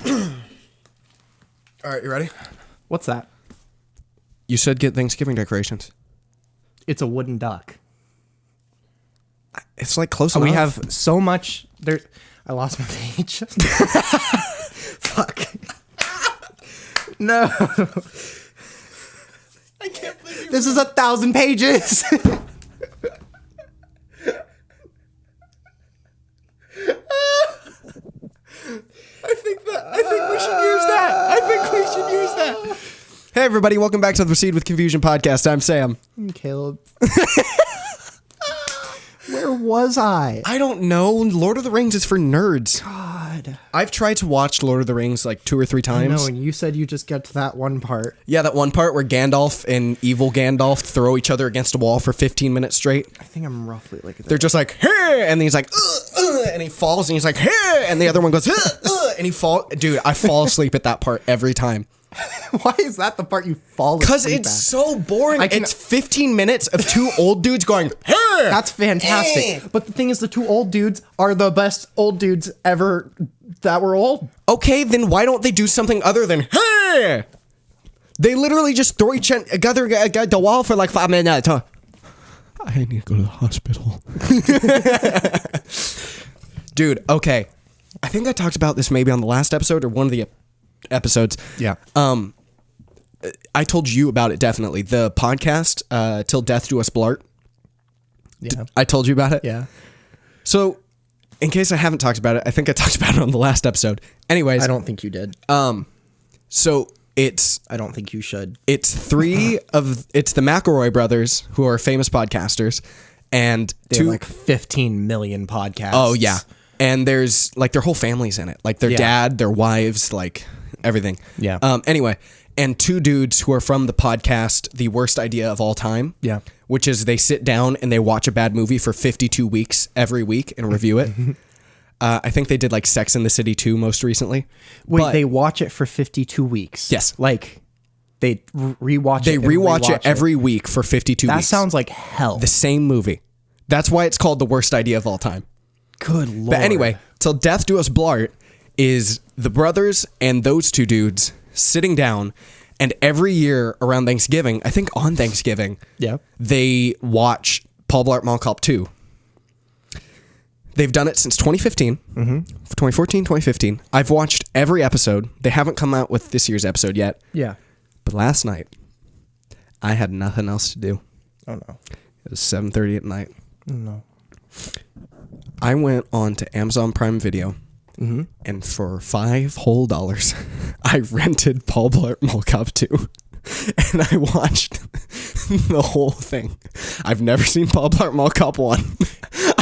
All right, you ready? What's that? You said get Thanksgiving decorations. It's a wooden duck. It's like close enough. We have so much. There, I lost my page. Fuck. No. I can't believe This is 1,000 pages. I think we should use that. Hey, everybody. Welcome back to the Proceed with Confusion podcast. I'm Sam. Caleb. Where was I? I don't know. Lord of the Rings is for nerds. God. I've tried to watch Lord of the Rings like 2 or 3 times. No, and you said you just get to that one part. Yeah, that one part where Gandalf and evil Gandalf throw each other against a wall for 15 minutes straight. I think I'm roughly like that. They're just like, hey, and he's like, and he falls, and he's like, hey, and the other one goes, and he falls. Dude, I fall asleep at that part every time. Why is that the part you fall asleep Because it's so boring. It's 15 minutes of 2 old dudes going, hey! That's fantastic. But the thing is, the 2 old dudes are the best old dudes ever that were old. Okay, then why don't they do something other than, hey! They literally just throw each other against the wall for like 5 minutes. I need to go to the hospital. Dude, okay. I think I talked about this maybe on the last episode or one of the episodes. Yeah. I told you about it, definitely. The podcast, Till Death Do Us Blart. Yeah. I told you about it? Yeah. So, in case I haven't talked about it, I think I talked about it on the last episode. Anyways. I don't think you did. So, it's... I don't think you should. It's it's the McElroy brothers, who are famous podcasters, and They have like 15 million podcasts. Oh, yeah. And there's, like, their whole family's in it. Like, their dad, their wives, like, everything. Yeah. Anyway, and 2 dudes who are from the podcast, The Worst Idea of All Time. Yeah. Which is they sit down and they watch a bad movie for 52 weeks every week and review it. I think they did, like, Sex and the City 2 most recently. Wait, they watch it for 52 weeks? Yes. Like, they rewatch it. They rewatch it every week for 52 weeks. That sounds like hell. The same movie. That's why it's called The Worst Idea of All Time. Good Lord. But anyway, Till Death Do Us Blart is the brothers and those 2 dudes sitting down, and every year around Thanksgiving, I think on Thanksgiving, they watch Paul Blart Mall Cop 2. They've done it since 2015, 2014, 2015. I've watched every episode. They haven't come out with this year's episode yet. Yeah. But last night, I had nothing else to do. Oh, no. It was 7:30 at night. No. I went on to Amazon Prime Video, and for $5 whole, I rented Paul Blart Mall Cop 2, and I watched the whole thing. I've never seen Paul Blart Mall Cop 1.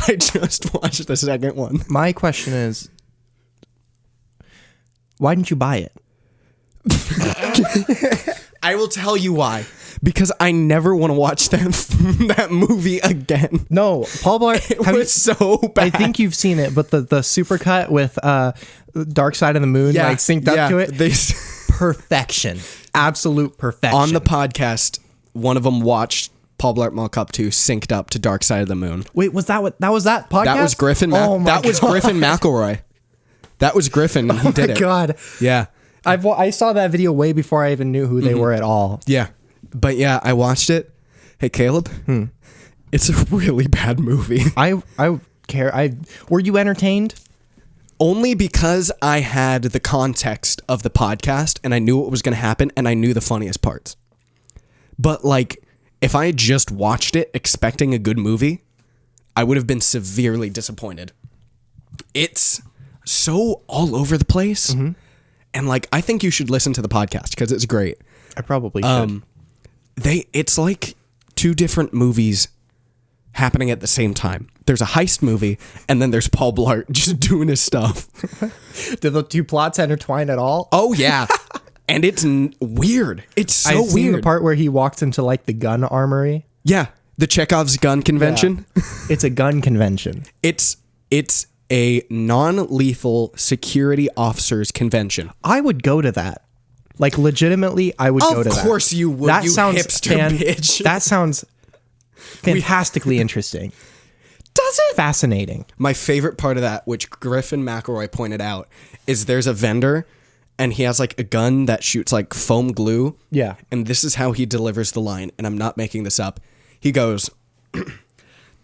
I just watched the second one. My question is, why didn't you buy it? I will tell you why. Because I never want to watch that movie again. No, Paul Blart. It was so bad. I think you've seen it, but the supercut with Dark Side of the Moon like synced up to it. Perfection. Absolute perfection. On the podcast, one of them watched Paul Blart Mall Cop 2 synced up to Dark Side of the Moon. Wait, was that podcast? That was Griffin. Was Griffin McElroy. That was Griffin. He did it. Oh my God. Yeah. I saw that video way before I even knew who they were at all. Yeah. But yeah, I watched it. Hey, Caleb. It's a really bad movie. I care. Were you entertained? Only because I had the context of the podcast and I knew what was going to happen and I knew the funniest parts. But like, if I had just watched it expecting a good movie, I would have been severely disappointed. It's so all over the place. And like, I think you should listen to the podcast because it's great. I probably should. It's like 2 different movies happening at the same time. There's a heist movie, and then there's Paul Blart just doing his stuff. Did the 2 plots intertwine at all? Oh, yeah. And it's weird. It's so weird. I've seen the part where he walks into like the gun armory. Yeah. The Chekhov's gun convention. Yeah. It's a gun convention. It's a non-lethal security officers convention. I would go to that. Like, legitimately, I would go to that. Of course you would, that you sounds hipster bitch. That sounds fantastically interesting. Does it? Fascinating. My favorite part of that, which Griffin McElroy pointed out, is there's a vendor and he has like a gun that shoots like foam glue. Yeah. And this is how he delivers the line, and I'm not making this up. He goes,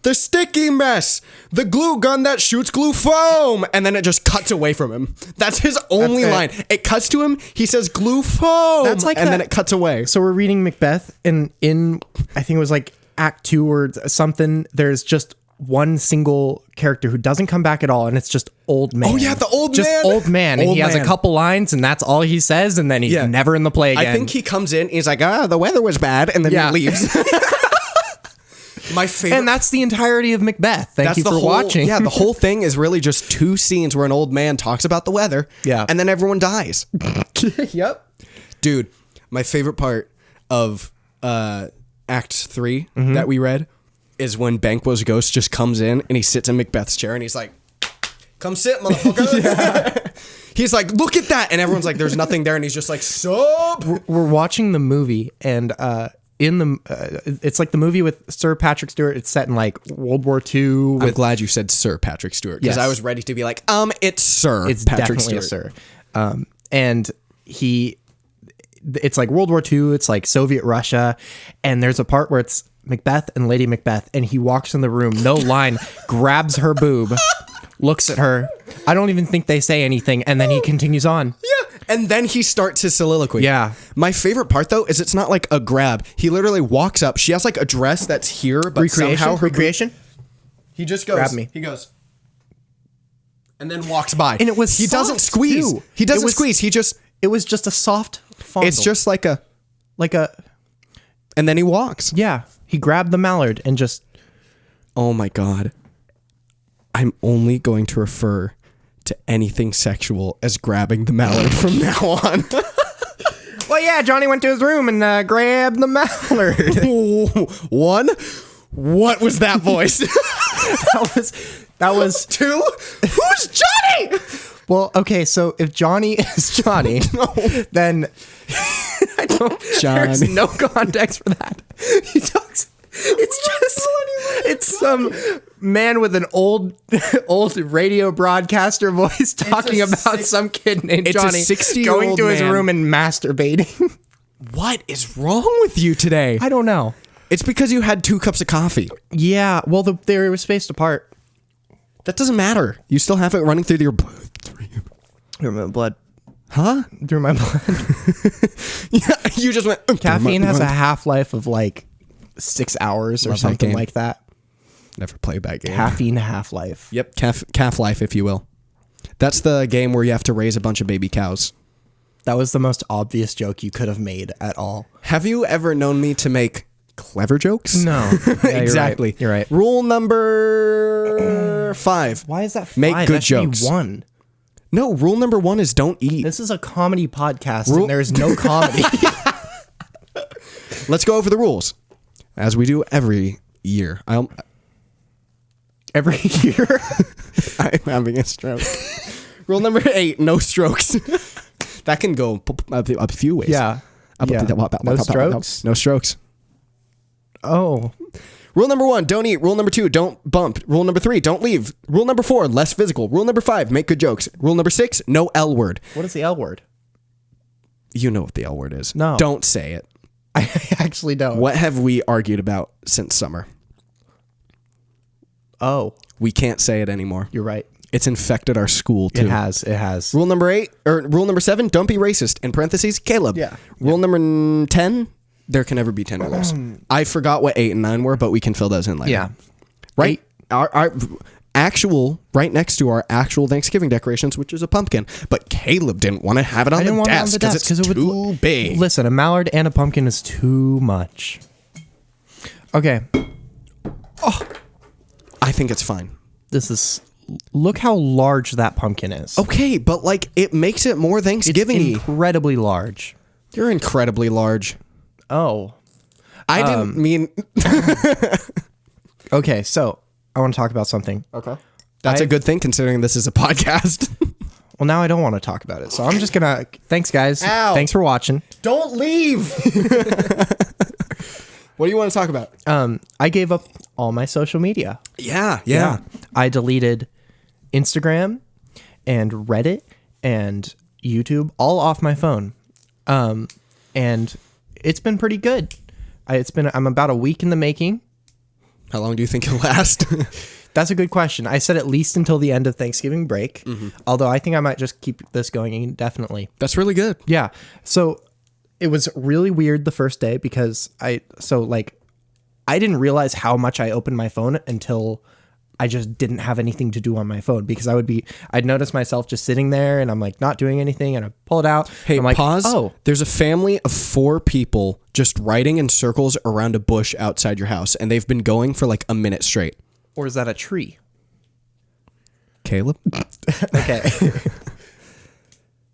"The sticky mess, the glue gun that shoots glue foam," and then it just cuts away from him. That's his only line. It cuts to him. He says glue foam, then it cuts away. So we're reading Macbeth, and in I think it was like Act 2 or something. There's just one single character who doesn't come back at all, and it's just old man. Oh yeah, the old just man. Just old man, and he has a couple lines, and that's all he says, and then he's never in the play again. I think he comes in, he's like, the weather was bad, and then he leaves. My favorite, and that's the entirety of Macbeth. Thank you for watching. Yeah, the whole thing is really just 2 scenes where an old man talks about the weather, and then everyone dies. Yep, dude. My favorite part of Act 3 that we read is when Banquo's ghost just comes in and he sits in Macbeth's chair and he's like, "Come sit, motherfucker." He's like, "Look at that," and everyone's like, "There's nothing there," and he's just like, "Sup?" We're watching the movie, and in the it's like the movie with Sir Patrick Stewart. It's set in like World War II. I'm glad you said Sir Patrick Stewart, because I was ready to be like, it's Sir it's Patrick definitely Stewart. A Sir. And it's like World War II. It's like Soviet Russia, and there's a part where it's Macbeth and Lady Macbeth, and he walks in the room, no line, grabs her boob, looks at her. I don't even think they say anything, and then he continues on. Yeah, and then he starts his soliloquy. Yeah. My favorite part, though, is it's not like a grab. He literally walks up. She has like a dress that's here, but somehow her recreation. He just goes. Grab me. He goes, and then walks by. And it was he doesn't squeeze. Too. He doesn't squeeze. It was just a soft fondle. It's just like a, and then he walks. Yeah. He grabbed the Mallard and just... Oh my God. I'm only going to refer to anything sexual as grabbing the Mallard from now on. Well, yeah, Johnny went to his room and grabbed the Mallard. One? What was that voice? that was 2? Who's Johnny? Well, okay, so if Johnny is Johnny, then I don't. There's no context for that. He talks. It's some man with an old radio broadcaster voice talking about some kid named Johnny 60-year-old going to his room and masturbating. What is wrong with you today? I don't know. It's because you had 2 cups of coffee. Yeah, well, they were spaced apart. That doesn't matter. You still have it running through your blood. Through my blood. Huh? Through my blood. Yeah, you just went. Caffeine has a half-life of like 6 hours or something like that. Never played that game. Caffeine half-life. Yep, calf life, if you will. That's the game where you have to raise a bunch of baby cows. That was the most obvious joke you could have made at all. Have you ever known me to make clever jokes? No. Yeah, exactly. You're right. Rule number 5. Why is that 5? Make good jokes. 1. No, rule number 1 is don't eat. This is a comedy podcast and there's no comedy. Let's go over the rules, as we do every year. Every year? I'm having a stroke. Rule number 8, no strokes. That can go a few ways. Yeah. No strokes? No strokes. Oh. Rule number 1, don't eat. Rule number 2, don't bump. Rule number 3, don't leave. Rule number 4, less physical. Rule number 5, make good jokes. Rule number 6, no L word. What is the L word? You know what the L word is. No. Don't say it. I actually don't. What have we argued about since summer? Oh. We can't say it anymore. You're right. It's infected our school too. It has. Rule number 7, don't be racist. In parentheses, Caleb. Yeah. Rule number 10, there can never be 10 rules. I forgot what 8 and 9 were, but we can fill those in later. Yeah. Right? Our actual, right next to our actual Thanksgiving decorations, which is a pumpkin. But Caleb didn't want to have it on the desk because it's too big. Listen, a mallard and a pumpkin is too much. Okay. Oh, I think it's fine. Look how large that pumpkin is. Okay, but like it makes it more Thanksgiving-y. It's incredibly large. You're incredibly large. Oh. I didn't mean... Okay, so I want to talk about something. Okay. That's a good thing considering this is a podcast. Well, now I don't want to talk about it. So I'm just going to... Thanks, guys. Ow. Thanks for watching. Don't leave! What do you want to talk about? I gave up all my social media. Yeah. I deleted Instagram and Reddit and YouTube all off my phone. And it's been pretty good. I'm about a week in the making. How long do you think it'll last? That's a good question. I said at least until the end of Thanksgiving break. Although I think I might just keep this going indefinitely. That's really good. Yeah. So it was really weird the first day because I didn't realize how much I opened my phone until I just didn't have anything to do on my phone, because I'd notice myself just sitting there and I'm like not doing anything, and I pull it out. Hey, I'm like, pause. Oh, there's a family of 4 people just riding in circles around a bush outside your house, and they've been going for like a minute straight. or is that a tree? Caleb? Okay.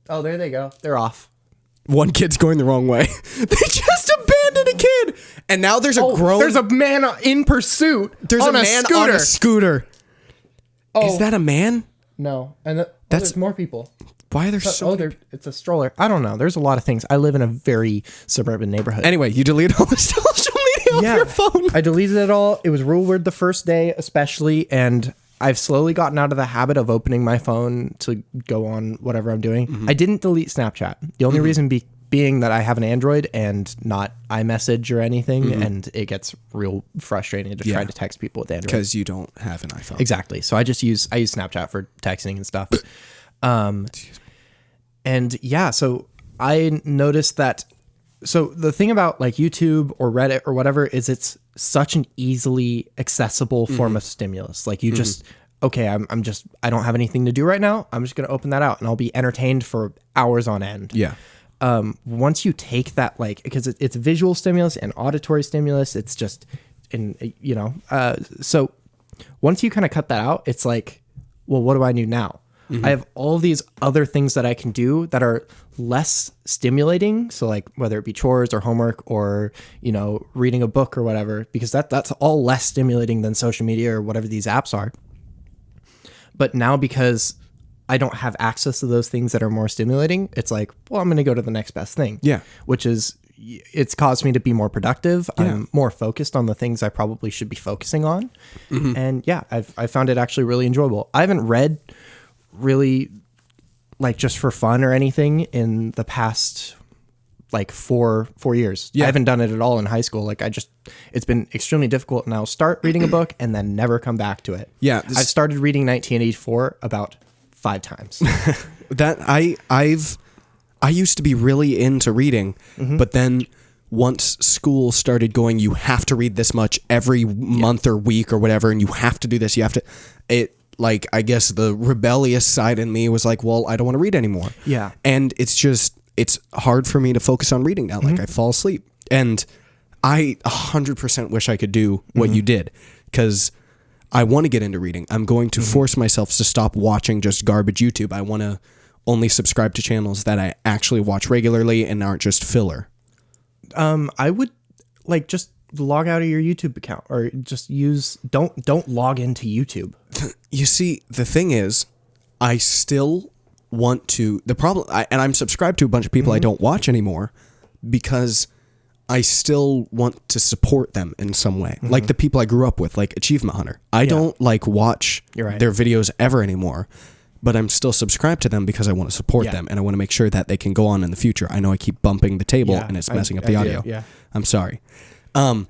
Oh, there they go. They're off. One kid's going the wrong way. They just abandoned a kid. And now there's There's a man in pursuit. There's on a man on a scooter. Oh. Is that a man? No. And That's there's more people. Why are there so many? It's a stroller. I don't know. There's a lot of things. I live in a very suburban neighborhood. Anyway, you delete all the social media off your phone. I deleted it all. It was real weird the first day, especially, and I've slowly gotten out of the habit of opening my phone to go on whatever I'm doing. I didn't delete Snapchat. The only reason being that I have an Android and not iMessage or anything, and it gets real frustrating to try to text people with Android. Because you don't have an iPhone. Exactly. So I use Snapchat for texting and stuff. And yeah, so I noticed that. So the thing about like YouTube or Reddit or whatever is it's such an easily accessible form of stimulus. Like you just, okay, I don't have anything to do right now. I'm just going to open that out and I'll be entertained for hours on end. Yeah. Once you take that, like, because it's visual stimulus and auditory stimulus, it's just so once you kind of cut that out, it's like, well, what do I do now? I have all these other things that I can do that are less stimulating. So like whether it be chores or homework or, reading a book or whatever, because that's all less stimulating than social media or whatever these apps are. But now because I don't have access to those things that are more stimulating, it's like, well, I'm going to go to the next best thing. Yeah. Which is, it's caused me to be more productive. Yeah. I'm more focused on the things I probably should be focusing on. And yeah, I found it actually really enjoyable. I haven't read really like just for fun or anything in the past like four years. I haven't done it at all in high school. Like it's been extremely difficult, and I'll start reading a book and then never come back to it. Yeah. I've started reading 1984 about 5 times. That I used to be really into reading, but then once school started going, you have to read this much every month or week or whatever, and you have to do this, like, I guess the rebellious side in me was like, well, I don't want to read anymore. Yeah. And it's hard for me to focus on reading now. Like I fall asleep, and I 100% wish I could do what you did, because I want to get into reading. I'm going to force myself to stop watching just garbage YouTube. I want to only subscribe to channels that I actually watch regularly and aren't just filler. I would like just log out of your YouTube account, or just don't log into YouTube. You see, the thing is, I still want to, and I'm subscribed to a bunch of people I don't watch anymore, because I still want to support them in some way. Like the people I grew up with, like Achievement Hunter. I don't like watch their videos ever anymore, but I'm still subscribed to them because I want to support them, and I want to make sure that they can go on in the future. I know I keep bumping the table and it's messing up the audio. Yeah. I'm sorry.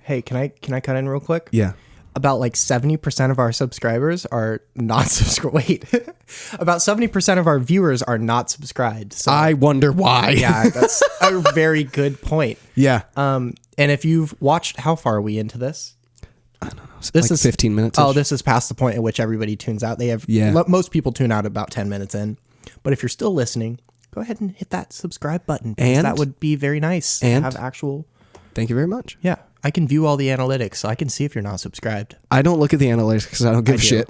Hey, can I cut in real quick? Yeah. About like 70% of our subscribers are not subscribed. Wait, about 70% of our viewers are not subscribed. So I wonder why. Yeah, that's a very good point. Yeah. And if you've watched, how far are we into this? I don't know. This is 15 minutes. Oh, this is past the point at which everybody tunes out. Most people tune out about 10 minutes in. But if you're still listening, go ahead and hit that subscribe button, because that would be very nice. And have actual. Thank you very much. Yeah. I can view all the analytics, so I can see if you're not subscribed. I don't look at the analytics because I don't give a shit.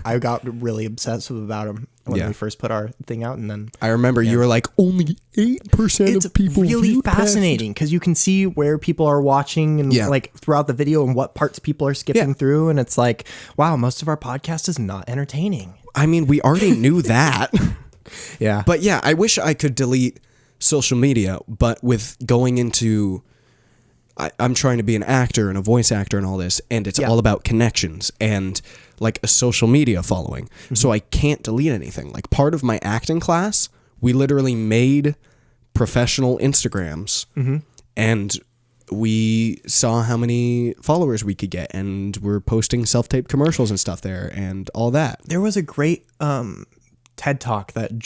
I got really obsessive about them when we first put our thing out, and then I remember you were like, only 8% of people. It's really fascinating because you can see where people are watching and like throughout the video and what parts people are skipping through, and it's like, wow, most of our podcast is not entertaining. I mean, we already knew that. Yeah, but yeah, I wish I could delete social media, but with going into I'm trying to be an actor and a voice actor and all this, and it's all about connections and like a social media following. So I can't delete anything. Like part of my acting class We literally made professional Instagrams and we saw how many followers we could get, and we're posting self-tape commercials and stuff there and all that. There was a great TED Talk that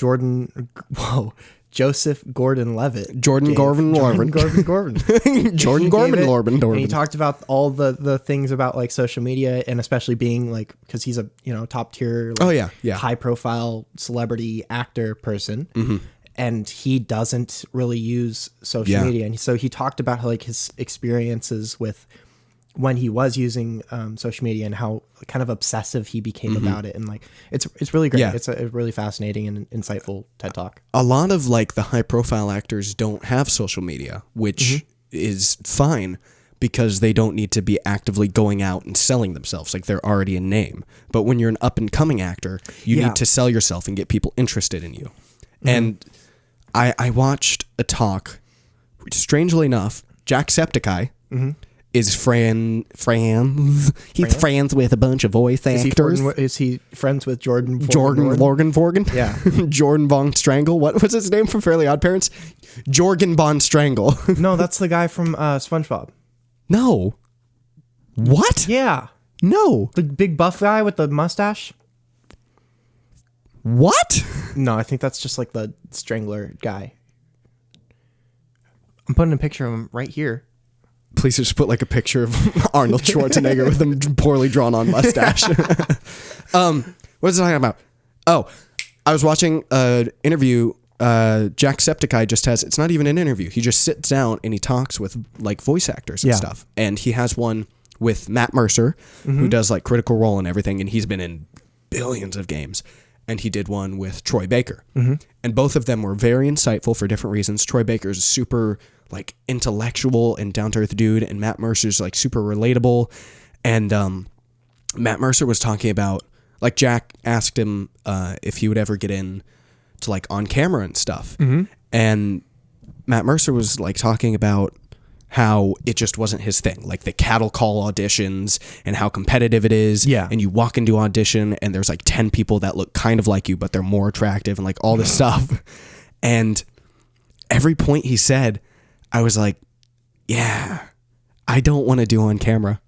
Joseph Gordon-Levitt. Jordan Gordon-Levitt. And he talked about all the things about like social media, and especially being like, because he's a top tier, like, high profile celebrity actor person, and he doesn't really use social media, and so he talked about like his experiences with when he was using social media and how kind of obsessive he became about it. And like, it's really great. Yeah. It's a really fascinating and insightful TED Talk. A lot of like the high profile actors don't have social media, which is fine because they don't need to be actively going out and selling themselves. Like they're already a name. But when you're an up and coming actor, you need to sell yourself and get people interested in you. And I watched a talk, strangely enough, Jacksepticeye, is friends with a bunch of voice actors. Is he friends with Jordan Vorgan? Yeah. Jordan Von Strangle. What was his name from Fairly Odd Parents? Jorgen Von Strangle. No, that's the guy from SpongeBob. No. What? Yeah. No. The big buff guy with the mustache? What? No, I think that's just like the Strangler guy. I'm putting a picture of him right here. Please just put like a picture of Arnold Schwarzenegger with a poorly drawn on mustache. What was I talking about? Oh, I was watching an interview. Jacksepticeye just has, it's not even an interview. He just sits down and he talks with like voice actors and stuff. And he has one with Matt Mercer, who does like Critical Role and everything. And he's been in billions of games. And he did one with Troy Baker. And both of them were very insightful for different reasons. Troy Baker's super like intellectual and down-to-earth dude, and Matt Mercer's like super relatable. And Matt Mercer was talking about, like, Jack asked him if he would ever get in to like on camera and stuff. And Matt Mercer was like talking about how it just wasn't his thing, like the cattle call auditions and how competitive it is. Yeah. And you walk into audition and there's like 10 people that look kind of like you, but they're more attractive and like all this stuff. And every point he said, I was like, yeah, I don't want to do on camera.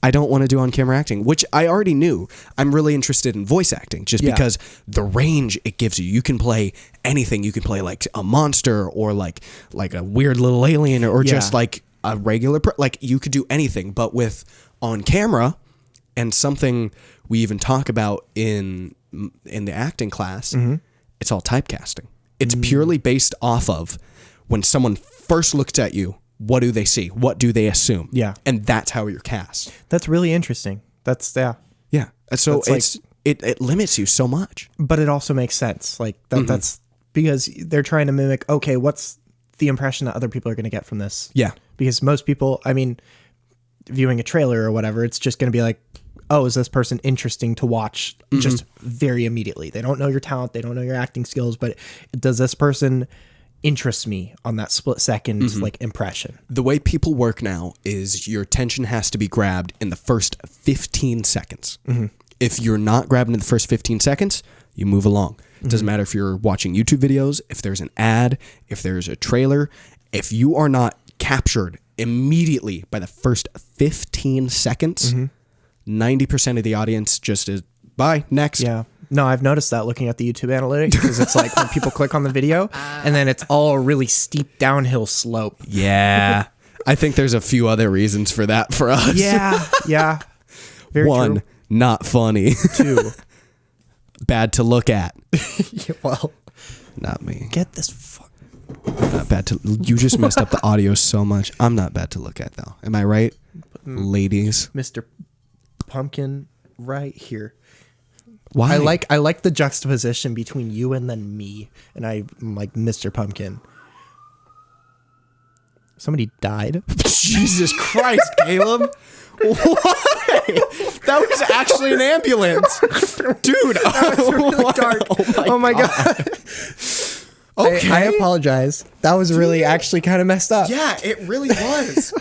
I don't want to do on camera acting, which I already knew. I'm really interested in voice acting just because the range it gives you. You can play anything. You can play like a monster or like a weird little alien or just like a regular, like you could do anything. But with on camera, and something we even talk about in the acting class, it's all typecasting. It's purely based off of when someone first looks at you, what do they see? What do they assume? Yeah. And that's how you're cast. That's really interesting. That's, yeah. Yeah. So it's like, it limits you so much. But it also makes sense. Like that's because they're trying to mimic, okay, what's the impression that other people are going to get from this? Yeah. Because most people, I mean, viewing a trailer or whatever, it's just going to be like, oh, is this person interesting to watch just very immediately? They don't know your talent. They don't know your acting skills, but does this person interest me on that split second like impression? The way people work now is your attention has to be grabbed in the first 15 seconds. If you're not grabbed in the first 15 seconds, you move along. It doesn't matter if you're watching YouTube videos, if there's an ad, if there's a trailer. If you are not captured immediately by the first 15 seconds, 90% of the audience just is, bye, next. Yeah. No, I've noticed that looking at the YouTube analytics, because it's like when people click on the video and then it's all a really steep downhill slope. Yeah. I think there's a few other reasons for that for us. Yeah. Yeah. Very One, true. Not funny. Two, bad to look at. Yeah, well, not me. Get this fuck. Not bad to. You just messed up the audio so much. I'm not bad to look at though. Am I right, ladies? Mr. Pumpkin right here. Why? I like the juxtaposition between you and then me, and I'm like Mr. Pumpkin. Somebody died. Jesus Christ, Caleb! Why? That was actually an ambulance, dude. That was really dark. Oh my god. Okay. I apologize. That was really actually kind of messed up. Yeah, it really was.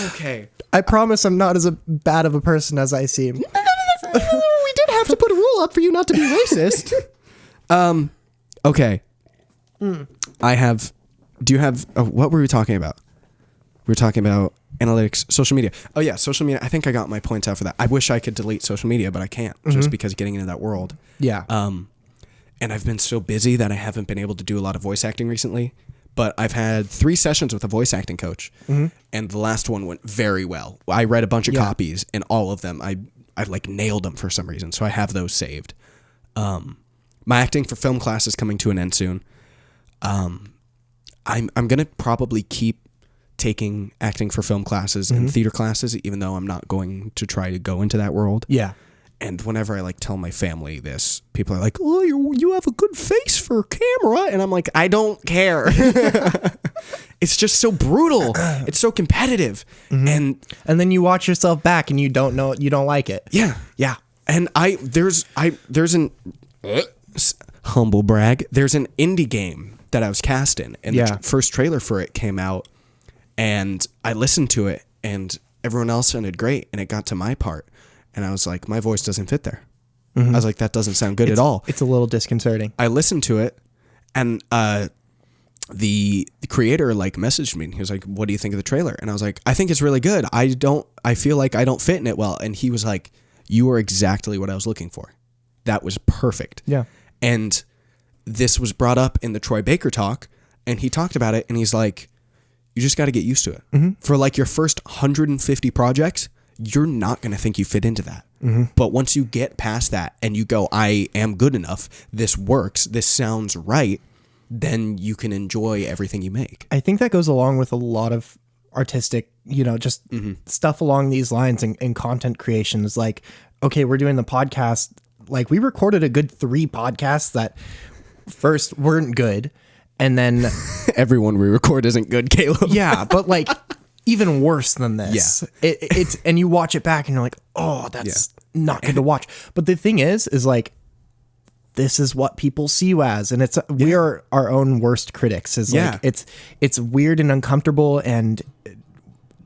Okay. I promise I'm not as bad of a person as I seem. We did have to put a rule up for you not to be racist. Okay. I have. Do you have? What were we talking about? We were talking about analytics, social media. Oh yeah, social media. I think I got my points out for that. I wish I could delete social media, but I can't just because getting into that world. Yeah. And I've been so busy that I haven't been able to do a lot of voice acting recently. But I've had 3 sessions with a voice acting coach, and the last one went very well. I read a bunch of copies, and all of them, I like nailed them for some reason. So I have those saved. My acting for film class is coming to an end soon. I'm gonna probably keep taking acting for film classes and theater classes, even though I'm not going to try to go into that world. Yeah. And whenever I like tell my family this, people are like, "Oh, you have a good face for camera," and I'm like, "I don't care." It's just so brutal. It's so competitive, and then you watch yourself back and you don't like it. Yeah. And there's an humble brag. There's an indie game that I was cast in, and the first trailer for it came out, and I listened to it, and everyone else sounded great, and it got to my part. And I was like, my voice doesn't fit there. I was like, that doesn't sound good at all. It's a little disconcerting. I listened to it, and the creator like messaged me, and he was like, "What do you think of the trailer?" And I was like, "I think it's really good. I feel like I don't fit in it well." And he was like, "You are exactly what I was looking for. That was perfect." Yeah. And this was brought up in the Troy Baker talk, and he talked about it, and he's like, "You just got to get used to it. For like your first 150 projects, you're not going to think you fit into that. But once you get past that and you go, I am good enough, this works, this sounds right, then you can enjoy everything you make." I think that goes along with a lot of artistic, just stuff along these lines and content creations. Like, okay, we're doing the podcast. Like, we recorded a good 3 podcasts that first weren't good. And then everyone we record isn't good, Caleb. Yeah, but like even worse than this. Yeah. It's and you watch it back and you're like, oh, that's not good to watch. But the thing is like, this is what people see you as, and we are our own worst critics. Like it's weird and uncomfortable and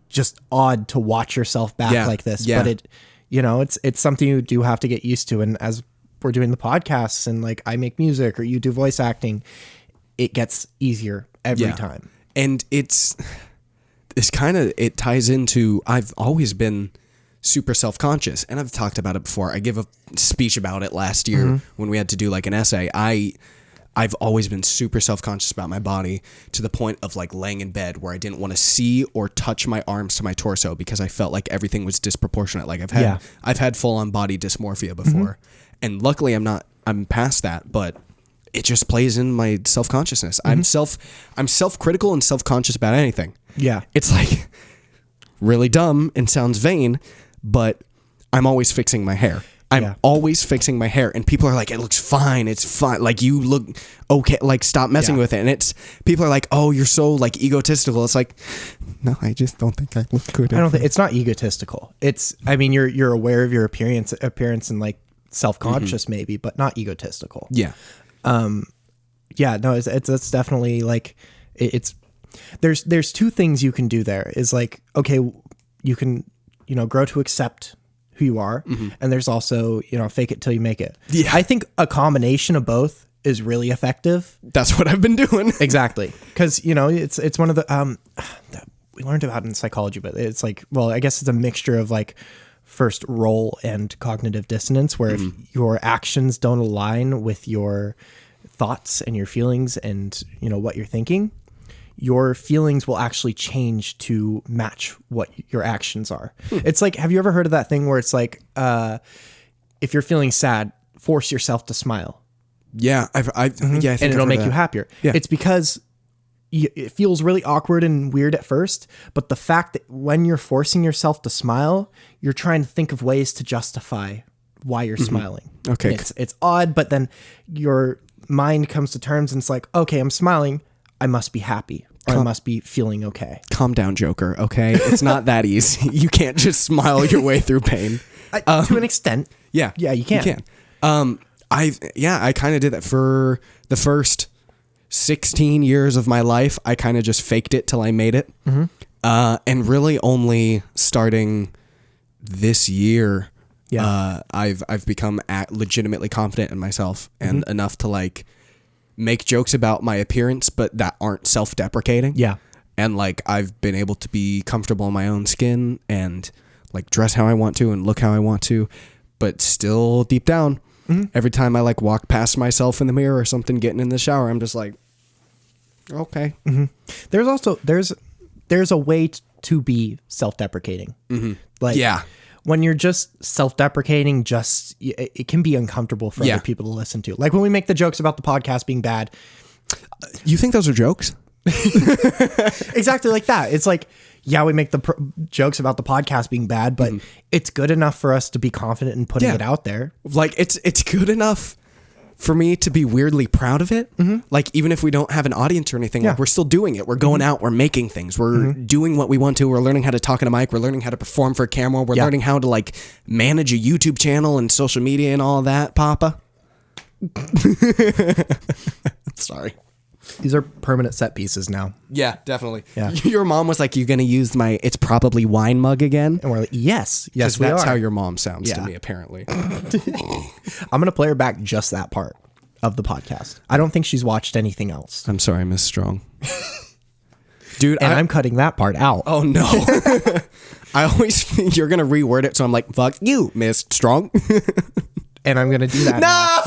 just odd to watch yourself back like this. But it's something you do have to get used to. And as we're doing the podcasts and like I make music or you do voice acting, it gets easier every time. And it ties into, I've always been super self-conscious, and I've talked about it before. I gave a speech about it last year when we had to do like an essay. I've always been super self-conscious about my body, to the point of like laying in bed where I didn't want to see or touch my arms to my torso because I felt like everything was disproportionate. Like I've had full-on body dysmorphia before, and luckily I'm past that, but it just plays in my self-consciousness. I'm self-critical and self-conscious about anything. Yeah. It's like really dumb and sounds vain, but I'm always fixing my hair. I'm always fixing my hair, and people are like, "It looks fine. It's fine. Like, you look okay. Like, stop messing with it." And people are like, "Oh, you're so like egotistical." It's like, no, I just don't think I look good. I don't think it's not egotistical. You're aware of your appearance and like self-conscious maybe, but not egotistical. Yeah. It's definitely like there's 2 things you can do there. Is like, okay, you can, grow to accept who you are. And there's also, fake it till you make it. Yeah. I think a combination of both is really effective. That's what I've been doing. Exactly. Cause it's one of the, we learned about it in psychology, but it's like, well, I guess it's a mixture of like first role and cognitive dissonance, where if your actions don't align with your thoughts and your feelings and what you're thinking, your feelings will actually change to match what your actions are. It's like, have you ever heard of that thing where it's like, if you're feeling sad, force yourself to smile. Yeah. I think and it'll make you happier. Yeah. It's because it feels really awkward and weird at first, but the fact that when you're forcing yourself to smile, you're trying to think of ways to justify why you're smiling. Okay. It's odd, but then your mind comes to terms and it's like, okay, I'm smiling, I must be happy, or I must be feeling okay. Calm down, Joker. Okay. It's not that easy. You can't just smile your way through pain. To an extent. Yeah. Yeah, you can. You can. I kind of did that for the first 16 years of my life. I kind of just faked it till I made it. And really only starting this year, I've become legitimately confident in myself and enough to like make jokes about my appearance, but that aren't self-deprecating. Yeah. And like I've been able to be comfortable in my own skin and like dress how I want to and look how I want to, but still deep down, every time I like walk past myself in the mirror or something, getting in the shower, I'm just like, okay. There's also there's a way to be self-deprecating. Like when you're just self-deprecating, it can be uncomfortable for other people to listen to. Like when we make the jokes about the podcast being bad. You think those are jokes? Exactly like that. It's like, yeah, we make the jokes about the podcast being bad, but it's good enough for us to be confident in putting it out there. Like it's good enough for me to be weirdly proud of it. Like even if we don't have an audience or anything, like we're still doing it. We're going out, we're making things, we're doing what we want to. We're learning how to talk in a mic. We're learning how to perform for a camera. We're learning how to like manage a YouTube channel and social media and all that, Papa. Sorry. These are permanent set pieces now. Yeah, definitely. Yeah. Your mom was like, "You gonna use my? It's probably wine mug again." And we're like, yes, we that's are. how your mom sounds to me. Apparently, I'm gonna play her back just that part of the podcast. I don't think she's watched anything else. I'm sorry, Miss Strong. Dude, And I'm cutting that part out. Oh no. I always think you're gonna reword it, so I'm like, "Fuck you, Miss Strong." And I'm going to do that. No!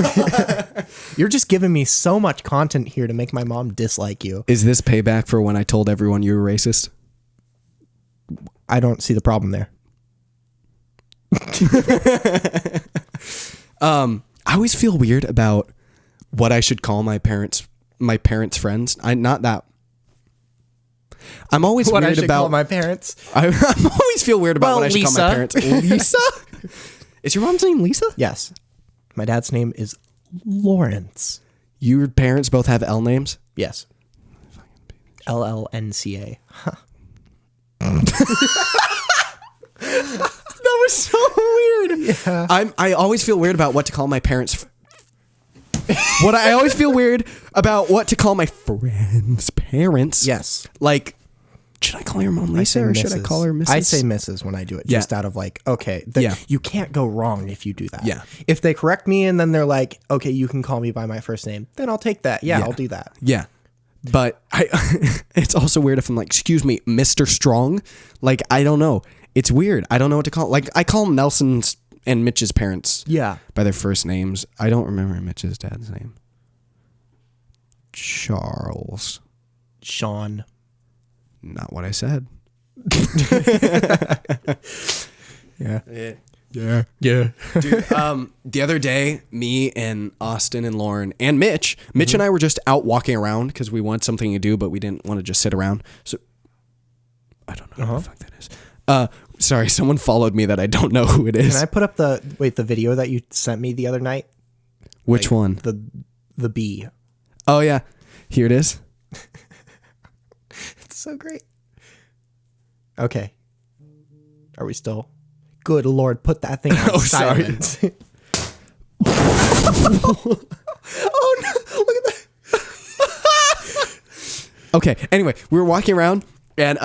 You're just giving me so much content here to make my mom dislike you. Is this payback for when I told everyone you were racist? I don't see the problem there. I always feel weird about what I should call my parents' friends. I'm always What weird I should about call my parents. I'm always feel weird about what I should call my Lisa. parents. Lisa? Is your mom's name Lisa? Yes. My dad's name is Lawrence. Your parents both have L names? Yes. LLNCA. Huh. That was so weird. Yeah. I always feel weird about what to call my parents. I always feel weird about what to call my friends' parents. Yes. Like, should I call your mom Lisa or should I call her Mrs.? I say Mrs. when I do it, just out of like, okay, you can't go wrong if you do that. Yeah. If they correct me and then they're like, okay, you can call me by my first name, then I'll take that. Yeah. I'll do that. Yeah. But it's also weird if I'm like, excuse me, Mr. Strong. Like, I don't know. It's weird. I don't know what to call. Like, I call Nelson's and Mitch's parents by their first names. I don't remember Mitch's dad's name. Charles. Sean. Not what I said. Yeah. Dude, the other day, me and Austin and Lauren and Mitch and I were just out walking around because we wanted something to do, but we didn't want to just sit around. So I don't know who the fuck that is. Sorry, someone followed me that I don't know who it is. Can I put up the video that you sent me the other night? Which one? The bee. Oh yeah, here it is. It's so great. Okay. Are we still? Good Lord, put that thing on silent. Oh no, look at that. Okay, anyway, we were walking around and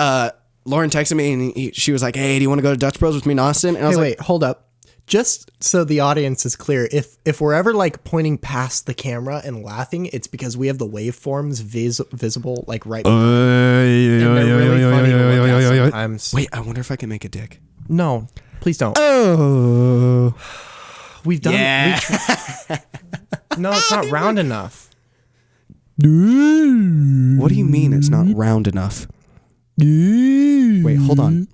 Lauren texted me and she was like, "Hey, do you want to go to Dutch Bros with me and Austin?" And I was like, wait, hold up. Just so the audience is clear, if we're ever like pointing past the camera and laughing, it's because we have the waveforms visible like right behind. And they're really funny to look at sometimes. Wait, I wonder if I can make a dick. No, please don't. Oh. We've done. Yeah. No, it's not round enough. What do you mean it's not round enough? Wait, hold on.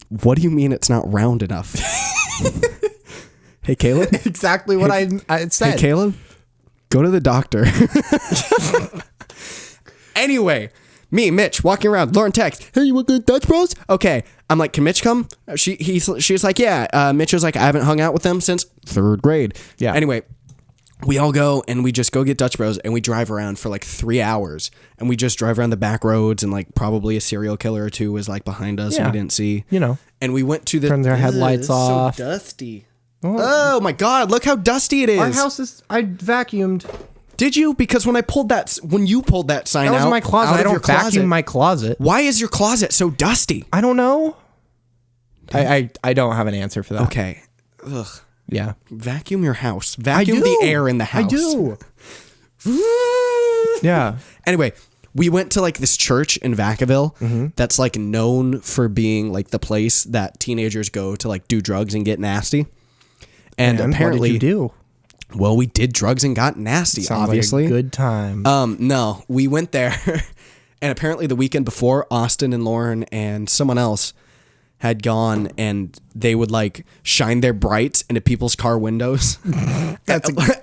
What do you mean it's not round enough? Hey, Caleb? Exactly what I said. Hey, Caleb? Go to the doctor. Anyway, me, Mitch, walking around. Lauren text, "Hey, you want to go to Dutch Bros?" Okay. I'm like, "Can Mitch come?" She was like, "Yeah." Mitch was like, "I haven't hung out with them since 3rd grade." Yeah. Anyway, we all go and we just go get Dutch Bros and we drive around for like 3 hours and we just drive around the back roads and like probably a serial killer or two was like behind us and we didn't see. You know. And we went to the... Turn their headlights off. So dusty. Oh my God, look how dusty it is. Our house is... I vacuumed. Did you? Because when you pulled that sign out... That was my closet. I don't vacuum my closet. Why is your closet so dusty? I don't know. I don't have an answer for that. Okay. Ugh. Yeah. Vacuum your house. Vacuum the air in the house. I do. Yeah. Anyway, we went to like this church in Vacaville that's like known for being like the place that teenagers go to like do drugs and get nasty. And apparently, what did you do? Well, we did drugs and got nasty. Sounds obviously, like a good time. no, we went there, and apparently the weekend before, Austin and Lauren and someone else had gone, and they would like shine their brights into people's car windows.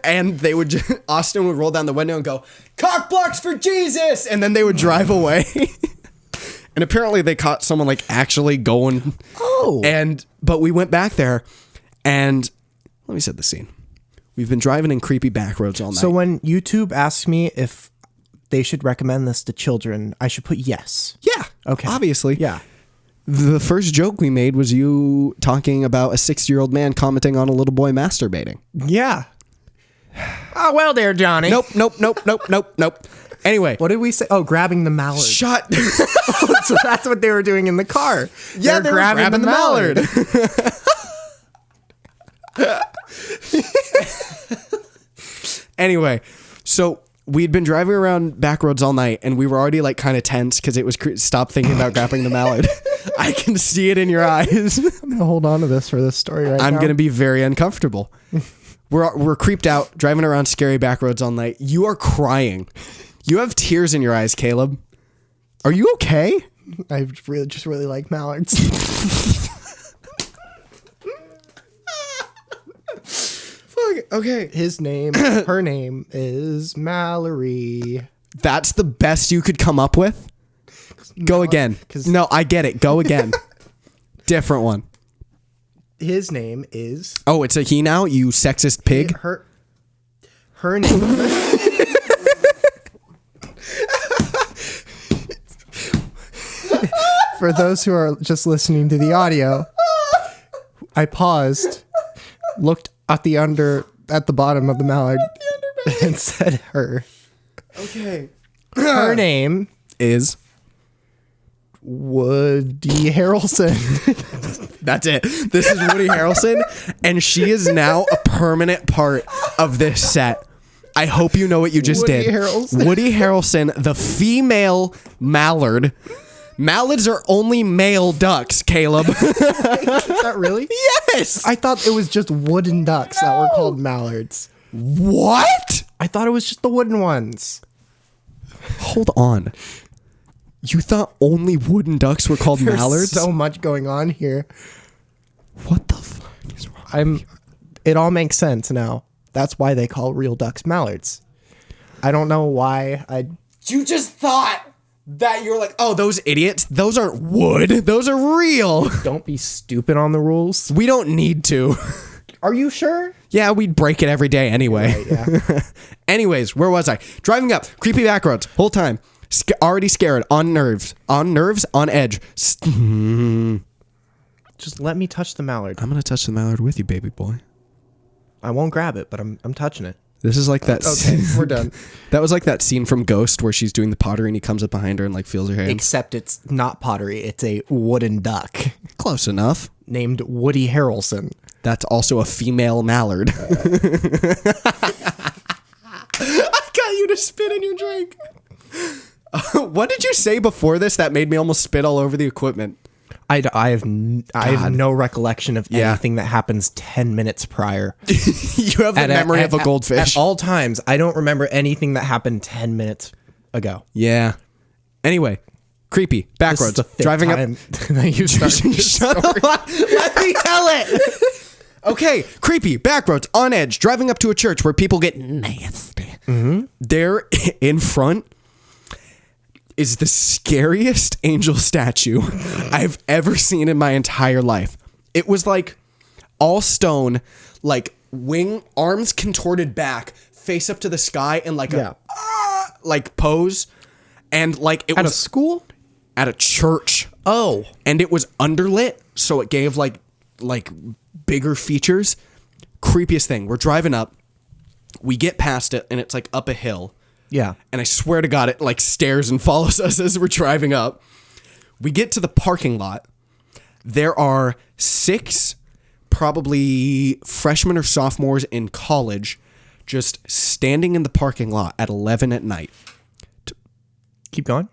And they would Austin would roll down the window and go, "Cock blocks for Jesus," and then they would drive away. And apparently they caught someone like actually going. Oh. But we went back there, and let me set the scene. We've been driving in creepy back roads all night. So when YouTube asks me if they should recommend this to children, I should put yes. Yeah. Okay. Obviously. Yeah. The first joke we made was you talking about a 60-year-old man commenting on a little boy masturbating. Yeah. Oh, well there, Johnny. Nope. Anyway. What did we say? Oh, grabbing the mallard. Shut. So that's what they were doing in the car. Yeah, they were grabbing the mallard. Anyway, so we'd been driving around back roads all night, and we were already like kind of tense because it was stop thinking about grabbing the mallard. I can see it in your eyes. I'm gonna hold on to this for this story right now. I'm gonna be very uncomfortable. We're creeped out driving around scary back roads all night. You are crying. You have tears in your eyes, Caleb. Are you okay? I just really like mallards. Okay. Her name is Mallory. That's the best you could come up with? Go again. No, I get it. Go again. Different one. His name is... Oh, it's a he now, you sexist pig? Her name... For those who are just listening to the audio, I paused, looked at the bottom of the mallard, and said her. Okay. Her name is Woody Harrelson. That's it. This is Woody Harrelson, and she is now a permanent part of this set. I hope you know what you just Woody did. Harrelson. Woody Harrelson, the female mallard. Mallards are only male ducks, Caleb. Is that really? Yes. I thought it was just wooden ducks that were called mallards. What? I thought it was just the wooden ones. Hold on. You thought only wooden ducks were called mallards? There's so much going on here. What the fuck is wrong? It all makes sense now. That's why they call real ducks mallards. I don't know why You just thought that you're like, oh, those idiots, those aren't wood. Those are real. don't be stupid on the rules. We don't need to. Are you sure? Yeah, we'd break it every day anyway. Right, yeah. Anyways, where was I? Driving up, creepy back roads, whole time. Already scared, on edge. Just let me touch the mallard. I'm going to touch the mallard with you, baby boy. I won't grab it, but I'm touching it. This is like that. Okay, we're done. That was like that scene from Ghost where she's doing the pottery and he comes up behind her and like feels her hand. Except it's not pottery. It's a wooden duck. Close enough. Named Woody Harrelson. That's also a female mallard. I got you to spit in your drink. What did you say before this that made me almost spit all over the equipment? I have no recollection of anything that happens 10 minutes prior. You have the memory of a goldfish. At all times, I don't remember anything that happened 10 minutes ago. Yeah. Anyway, creepy. Back roads. Driving up. Shut up. Let me tell it. Okay, creepy. Back roads. On edge. Driving up to a church where people get nasty. Mm-hmm. There in front is the scariest angel statue I've ever seen in my entire life. It was like all stone, like arms contorted back, face up to the sky, and like a pose. And like it was at a school? At a church. Oh. And it was underlit, so it gave like bigger features. Creepiest thing. We're driving up. We get past it, and it's like up a hill. Yeah. And I swear to God, it like stares and follows us as we're driving up. We get to the parking lot. There are 6 probably freshmen or sophomores in college just standing in the parking lot at 11 at night. Keep going.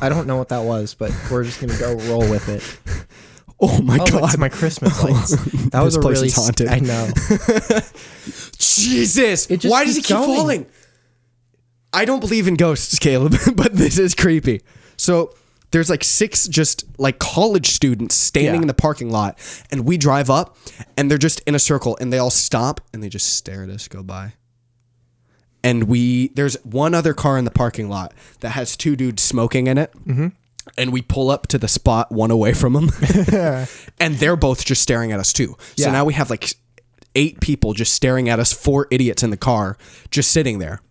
I don't know what that was, but we're just gonna go roll with it. Oh my God. It's my Christmas lights. That was This a place really is haunted. I know. Jesus. It just Why does it keeps keep going. falling? I don't believe in ghosts, Caleb, but this is creepy. So there's like 6 just like college students standing Yeah. in the parking lot, and we drive up and they're just in a circle and they all stop and they just stare at us go by. And there's one other car in the parking lot that has 2 dudes smoking in it. Mm-hmm. And we pull up to the spot one away from them. And they're both just staring at us too. So Yeah. now we have like 8 people just staring at us, 4 idiots in the car, just sitting there.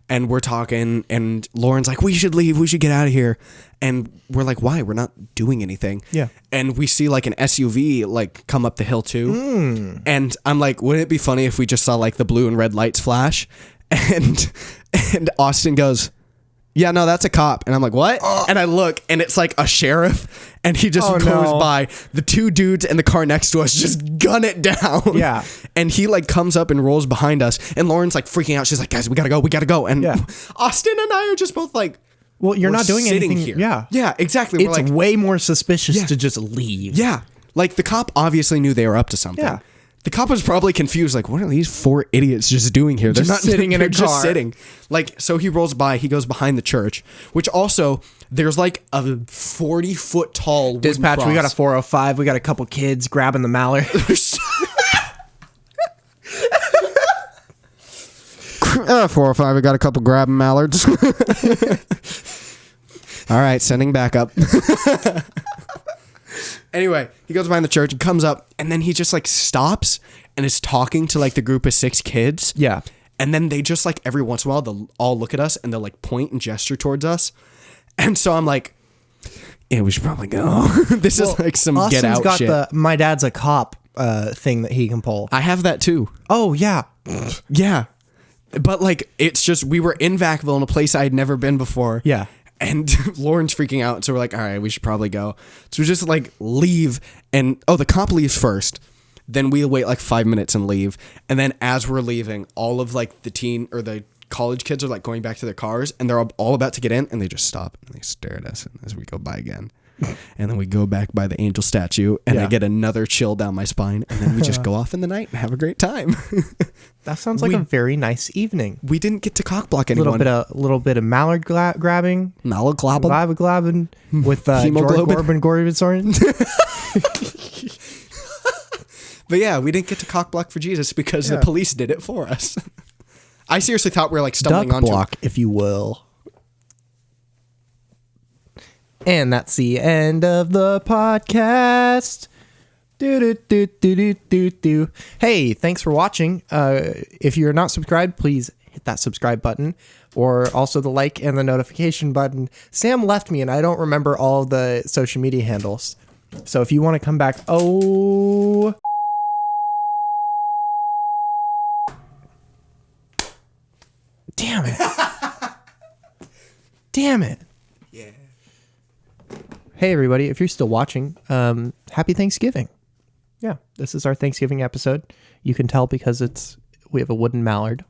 And we're talking, and Lauren's like, we should leave. We should get out of here. And we're like, why? We're not doing anything. Yeah. And we see like an SUV like come up the hill too. And I'm like, wouldn't it be funny if we just saw like the blue and red lights flash? And Austin goes, yeah, no, that's a cop. And I'm like, what? And I look, and it's like a sheriff, and he just goes by. The 2 dudes in the car next to us just gun it down. Yeah. And he like comes up and rolls behind us, and Lauren's like freaking out. She's like, guys, we gotta go. And Yeah. Austin and I are just both like, Well, you're we're not doing sitting anything here. Yeah. Yeah, exactly. It's We're like, way more suspicious to just leave. yeah. Like the cop obviously knew they were up to something. Yeah. The cop was probably confused, like, what are these 4 idiots just doing here? They're Just not sitting in they're a just car. sitting. Like, so he rolls by, he goes behind the church, which also there's like a 40-foot tall wooden Dispatch, we got a cross. 405. We got a couple kids grabbing the Mallard. 405, we got a couple grabbing mallards. All right, sending back up. Anyway, he goes behind the church and comes up, and then he just like stops and is talking to like the group of 6 kids. Yeah. And then they just like every once in a while they'll all look at us and they'll like point and gesture towards us. And so I'm like, yeah, we should probably go. This is like some Austin's get out got shit. the my dad's a cop thing that he can pull. I have that too. Oh, yeah. Yeah. But like, it's just, we were in Vacaville in a place I had never been before. Yeah. And Lauren's freaking out. So we're like, all right, we should probably go. So we just like leave. And the cop leaves first. Then we wait like 5 minutes and leave. And then as we're leaving, all of like the teen or the college kids are like going back to their cars. And they're all about to get in. And they just stop and they stare at us as we go by again. And then we go back by the angel statue. And I get another chill down my spine. And then we just go off in the night and have a great time. That sounds like a very nice evening. We didn't get to cockblock A anyone. little bit of Mallard grabbing. Mallard Glabbing with Hemoglobin. Gorbin. But yeah, we didn't get to cockblock for Jesus because the police did it for us. I seriously thought we were like stumbling Duck onto block, if you will. And that's the end of the podcast. Do. Hey, thanks for watching. If you're not subscribed, please hit that subscribe button, or also the like and the notification button. Sam left me and I don't remember all of the social media handles. So if you want to come back, damn it. Damn it. Yeah. Hey everybody, if you're still watching, happy Thanksgiving. Yeah, this is our Thanksgiving episode. You can tell because we have a wooden mallard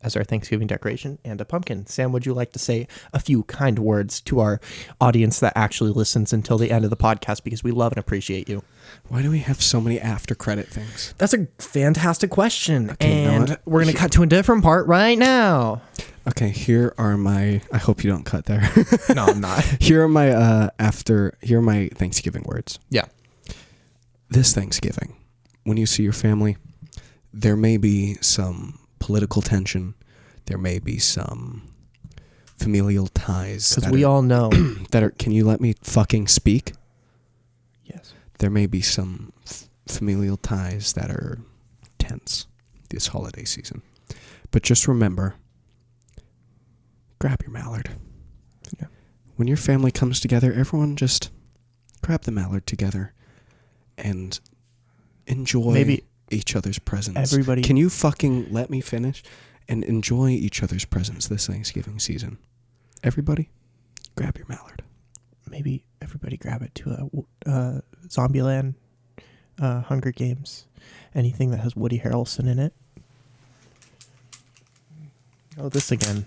as our Thanksgiving decoration and a pumpkin. Sam, would you like to say a few kind words to our audience that actually listens until the end of the podcast, because we love and appreciate you? Why do we have so many after credit things? That's a fantastic question. Okay, you know and what? we're going to cut to a different part right now. Okay, here are my, I hope you don't cut there. No, I'm not. Here are my here are my Thanksgiving words. Yeah. This Thanksgiving, when you see your family, there may be some political tension. There may be some familial ties. Because we all know. that are, can you let me fucking speak? Yes. There may be some familial ties that are tense this holiday season. But just remember, grab your mallard. Yeah. When your family comes together, everyone just grab the mallard together and enjoy each other's presence. Everybody. Can you fucking let me finish? And enjoy each other's presence this Thanksgiving season. Everybody, grab your mallard. Maybe everybody grab it to a Zombieland, Hunger Games, anything that has Woody Harrelson in it. Oh, this again.